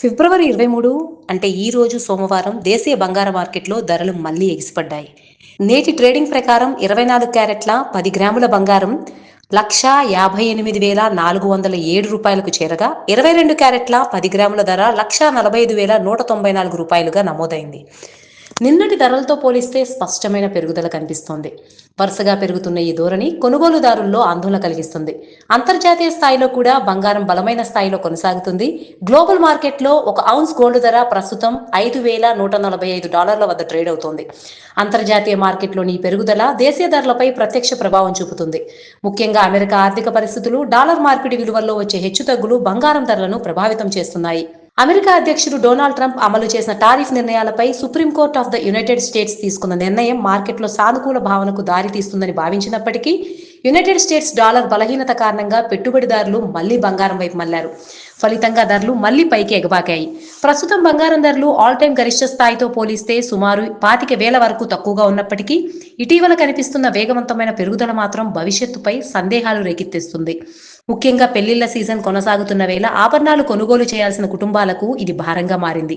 ఫిబ్రవరి 23 అంటే ఈ రోజు సోమవారం దేశీయ బంగారు మార్కెట్లో ధరలు మళ్లీ ఎగిసిపడ్డాయి. నేటి ట్రేడింగ్ ప్రకారం 24 క్యారెట్ల 10 గ్రాముల బంగారం 1,58,407 రూపాయలకు చేరగా, 22 క్యారెట్ల 10 గ్రాముల ధర 1,45,194 రూపాయలుగా నమోదైంది. నిన్నటి ధరలతో పోలిస్తే స్పష్టమైన పెరుగుదల కనిపిస్తోంది. వరుసగా పెరుగుతున్న ఈ ధోరణి కొనుగోలుదారుల్లో ఆందోళన కలిగిస్తుంది. అంతర్జాతీయ స్థాయిలో కూడా బంగారం బలమైన స్థాయిలో కొనసాగుతుంది. గ్లోబల్ మార్కెట్లో ఒక ఔన్స్ గోల్డ్ ధర ప్రస్తుతం $5,145 వద్ద ట్రేడ్ అవుతోంది. అంతర్జాతీయ మార్కెట్లోని ఈ పెరుగుదల దేశీయ ధరలపై ప్రత్యక్ష ప్రభావం చూపుతుంది. ముఖ్యంగా అమెరికా ఆర్థిక పరిస్థితులు, డాలర్ మార్పిడి విలువల్లో వచ్చే హెచ్చుతగ్గులు బంగారం ధరలను ప్రభావితం చేస్తున్నాయి. అమెరికా అధ్యక్షుడు డొనాల్డ్ ట్రంప్ అమలు చేసిన టారిఫ్ నిర్ణయాలపై supreme court of the United States తీసుకున్న నిర్ణయం మార్కెట్లో సానుకూల భావనకు దారితీస్తుందని భావించినప్పటికీ, యునైటెడ్ స్టేట్స్ డాలర్ బలహీనత కారణంగా పెట్టుబడిదారులు మళ్లీ బంగారం వైపు మళ్లారు. ఫలితంగా ధరలు మళ్లీ పైకి ఎగబాకాయి. ప్రస్తుతం బంగారం ధరలు ఆల్ టైమ్ గరిష్ట స్థాయితో పోలిస్తే సుమారు 25,000 వరకు తక్కువగా ఉన్నప్పటికీ, ఇటీవల కనిపిస్తున్న వేగవంతమైన పెరుగుదల మాత్రం భవిష్యత్తుపై సందేహాలు రేకెత్తిస్తుంది. ముఖ్యంగా పెళ్లిళ్ల సీజన్ కొనసాగుతున్న వేళ ఆభరణాలు కొనుగోలు చేయాల్సిన కుటుంబాలకు ఇది భారంగా మారింది.